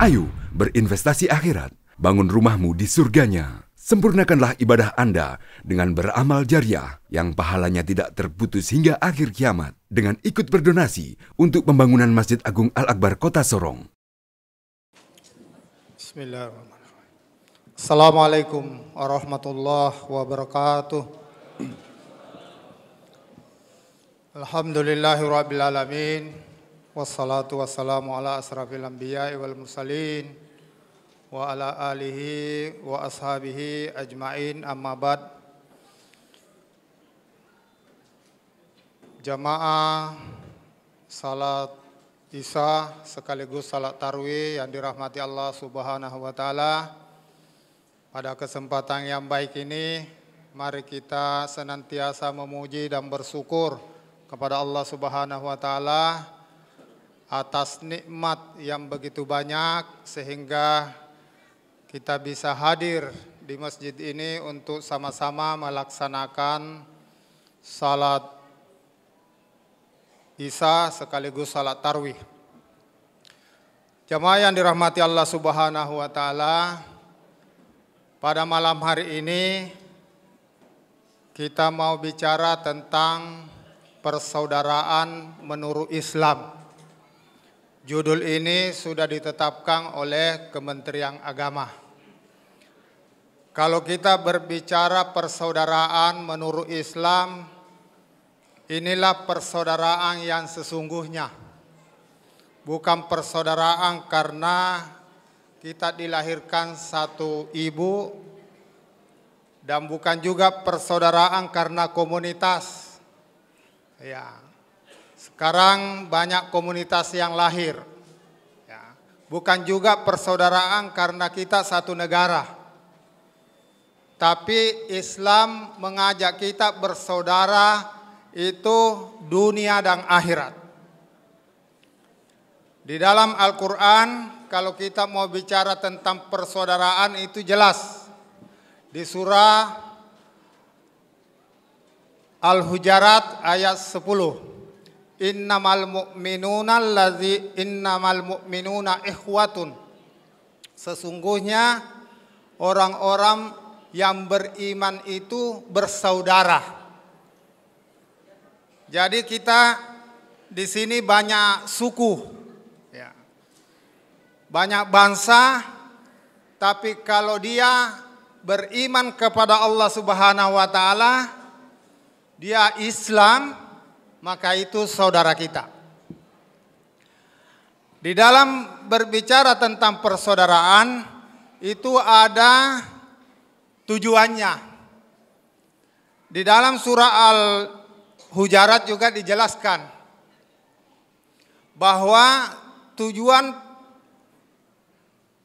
Ayo berinvestasi akhirat, bangun rumahmu di surganya. Sempurnakanlah ibadah Anda dengan beramal jariah yang pahalanya tidak terputus hingga akhir kiamat dengan ikut berdonasi untuk pembangunan Masjid Agung Al-Akbar Kota Sorong. Bismillahirrahmanirrahim. Assalamualaikum warahmatullahi wabarakatuh. Alhamdulillahirabbil alamin. Wassalatu wassalamu ala asrafil anbiya'i wal mursalin wa ala alihi wa ashabihi ajma'in, amma ba'd. Jamaah salat Isya sekaligus salat tarawih yang dirahmati Allah Subhanahu wa taala. Pada kesempatan yang baik ini, mari kita senantiasa memuji dan bersyukur kepada Allah Subhanahu wa taala atas nikmat yang begitu banyak sehingga kita bisa hadir di masjid ini untuk sama-sama melaksanakan salat Isya sekaligus salat tarawih. Jamaah yang dirahmati Allah Subhanahu wa taala, pada malam hari ini kita mau bicara tentang persaudaraan menurut Islam. Judul ini sudah ditetapkan oleh Kementerian Agama. Kalau kita berbicara persaudaraan menurut Islam, inilah persaudaraan yang sesungguhnya. Bukan persaudaraan karena kita dilahirkan satu ibu, dan bukan juga persaudaraan karena komunitas. Ya. Sekarang banyak komunitas yang lahir. Ya. Bukan juga persaudaraan karena kita satu negara. Tapi Islam mengajak kita bersaudara itu dunia dan akhirat. Di dalam Al-Quran, kalau kita mau bicara tentang persaudaraan itu jelas. Di surah Al-Hujarat ayat 10. Innamal mu'minuna ikhwatun. Sesungguhnya orang-orang yang beriman itu bersaudara. Jadi kita di sini banyak suku, ya, banyak bangsa, tapi kalau dia beriman kepada Allah Subhanahu wa taala, dia Islam, maka itu saudara kita. Di dalam berbicara tentang persaudaraan itu ada tujuannya. Di dalam surah Al-Hujarat juga dijelaskan bahwa tujuan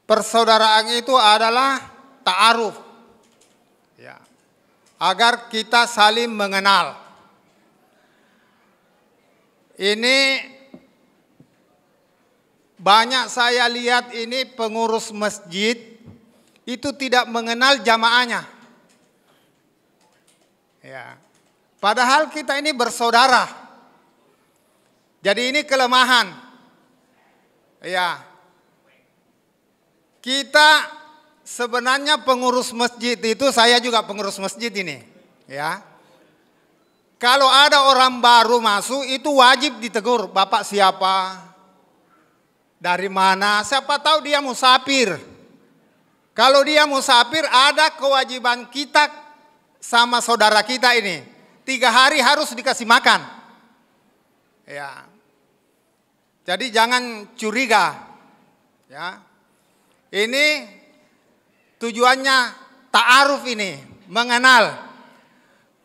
persaudaraan itu adalah ta'aruf, ya, agar kita saling mengenal. Ini banyak saya lihat ini pengurus masjid itu tidak mengenal jamaahnya. Ya. Padahal kita ini bersaudara. Jadi ini kelemahan. Ya. Kita sebenarnya pengurus masjid itu, saya juga pengurus masjid ini. Ya. Kalau ada orang baru masuk itu wajib ditegur, Bapak siapa? Dari mana? Siapa tahu dia musafir. Kalau dia musafir ada kewajiban kita sama saudara kita ini. 3 hari harus dikasih makan. Ya. Jadi jangan curiga. Ya. Ini tujuannya ta'aruf ini, mengenal.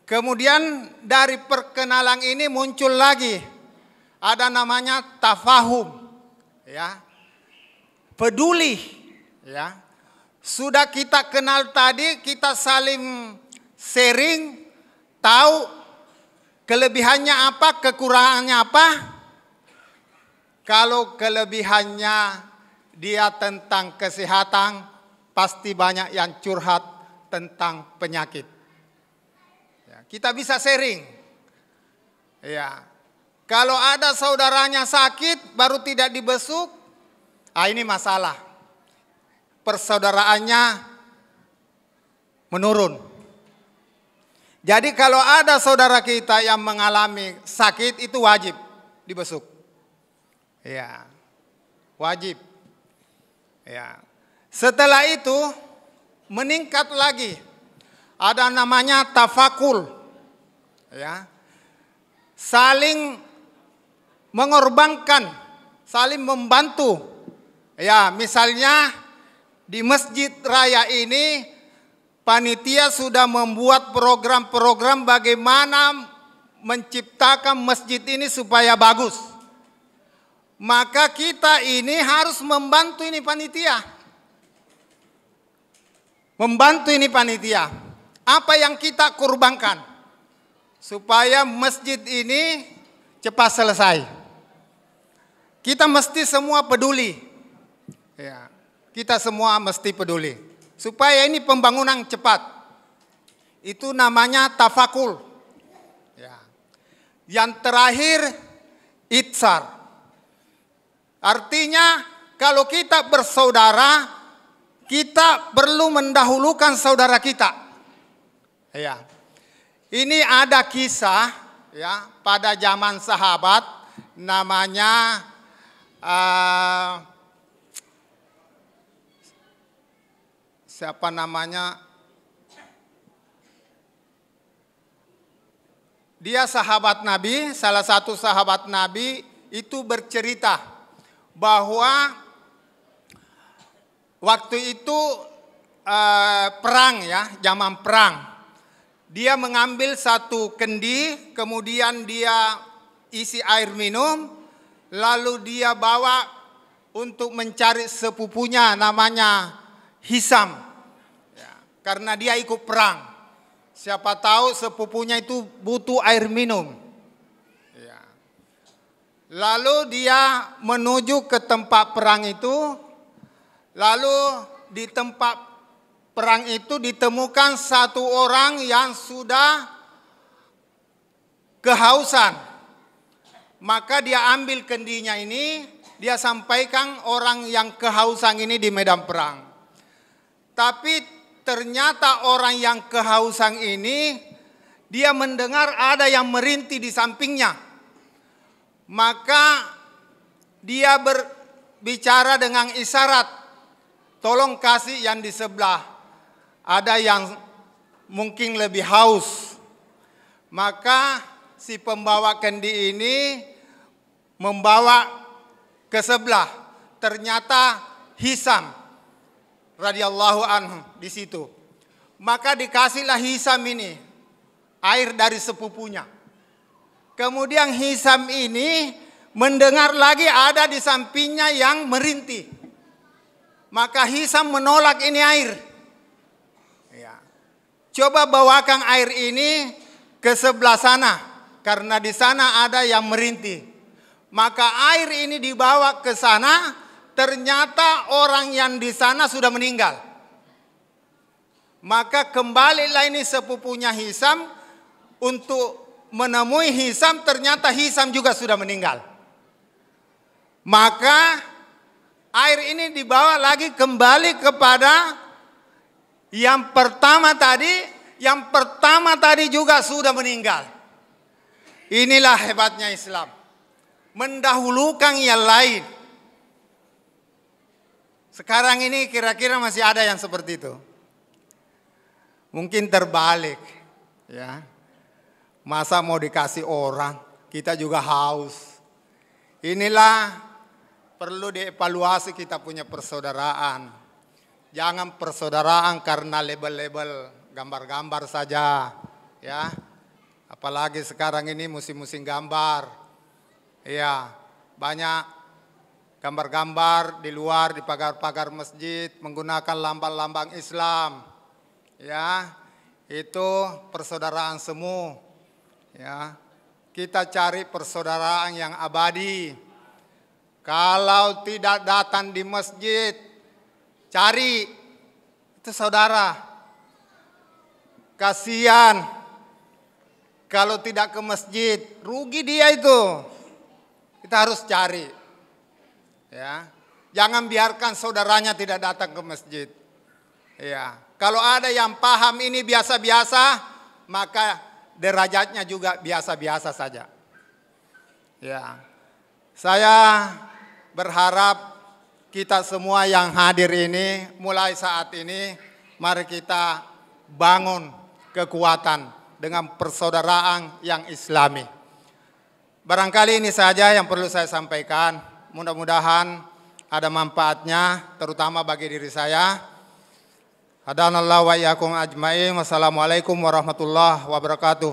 Kemudian dari perkenalan ini muncul lagi ada namanya tafahum, ya, peduli, ya. Sudah kita kenal tadi, kita saling sharing, tahu kelebihannya apa, kekurangannya apa. Kalau kelebihannya dia tentang kesehatan, pasti banyak yang curhat tentang penyakit. Kita bisa sharing. Ya. Kalau ada saudaranya sakit baru tidak dibesuk, ini masalah. persaudaraannya menurun. Jadi kalau ada saudara kita yang mengalami sakit itu wajib dibesuk. Ya, wajib. Ya. Setelah itu meningkat lagi. Ada namanya tafakul. Ya. Saling mengorbankan, saling membantu. Ya, misalnya di masjid raya ini panitia sudah membuat program-program bagaimana menciptakan masjid ini supaya bagus. Maka kita ini harus membantu ini panitia. Membantu ini panitia. Apa yang kita korbankan supaya masjid ini cepat selesai. Kita mesti semua peduli. Ya, kita semua mesti peduli. Supaya ini pembangunan cepat. Itu namanya tafakul. Ya. Yang terakhir, itsar. Artinya kalau kita bersaudara, kita perlu mendahulukan saudara kita. Ya. Ini ada kisah ya pada zaman sahabat namanya siapa namanya? Dia sahabat Nabi, salah satu sahabat Nabi itu bercerita bahwa waktu itu perang ya, zaman perang. Dia mengambil satu kendi, kemudian dia isi air minum, lalu dia bawa untuk mencari sepupunya namanya Hisam, ya, karena dia ikut perang. Siapa tahu sepupunya itu butuh air minum. Ya. Lalu dia menuju ke tempat perang itu. Lalu di tempat perang itu ditemukan satu orang yang sudah kehausan. Maka dia ambil kendinya ini, dia sampaikan orang yang kehausan ini di medan perang. Tapi ternyata orang yang kehausan ini, dia mendengar ada yang merintih di sampingnya. Maka dia berbicara dengan isyarat, tolong kasih yang di sebelah. Ada yang mungkin lebih haus. Maka si pembawa kendi ini membawa ke sebelah. Ternyata Hisam radhiyallahu anhu di situ. Maka dikasihlah Hisam ini air dari sepupunya. Kemudian Hisam ini mendengar lagi ada di sampingnya yang merintih. Maka Hisam menolak ini air. Ya. Coba bawakan air ini ke sebelah sana karena di sana ada yang merintih. Maka air ini dibawa ke sana. Ternyata orang yang di sana sudah meninggal. Maka kembalilah ini sepupunya Hisam untuk menemui Hisam. Ternyata Hisam juga sudah meninggal. Maka air ini dibawa lagi kembali kepada yang pertama tadi. Yang pertama tadi juga sudah meninggal. Inilah hebatnya Islam. Mendahulukan yang lain. Sekarang ini kira-kira masih ada yang seperti itu. Mungkin terbalik. Ya. Masa mau dikasih orang, kita juga haus. Inilah perlu dievaluasi kita punya persaudaraan. Jangan persaudaraan karena label-label gambar-gambar saja. Ya. Apalagi sekarang ini musim-musim gambar. Ya, banyak gambar-gambar di luar, di pagar-pagar masjid, menggunakan lambang-lambang Islam. Ya, itu persaudaraan semu. Ya, kita cari persaudaraan yang abadi. Kalau tidak datang di masjid, cari itu saudara. Kasihan kalau tidak ke masjid, rugi dia itu. Kita harus cari. Ya, Jangan biarkan saudaranya tidak datang ke masjid. Ya, kalau ada yang paham ini biasa-biasa, maka derajatnya juga biasa-biasa saja. Ya, saya berharap kita semua yang hadir ini, mulai saat ini, mari kita bangun kekuatan dengan persaudaraan yang Islami. Barangkali ini saja yang perlu saya sampaikan. Mudah-mudahan ada manfaatnya, terutama bagi diri saya. Hadanallahu wa iyyakum ajmain. Wassalamualaikum warahmatullahi wabarakatuh.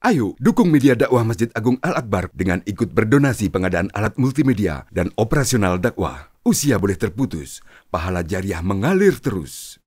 Ayo dukung media dakwah Masjid Agung Al-Akbar dengan ikut berdonasi pengadaan alat multimedia dan operasional dakwah. Usia boleh terputus, pahala jariah mengalir terus.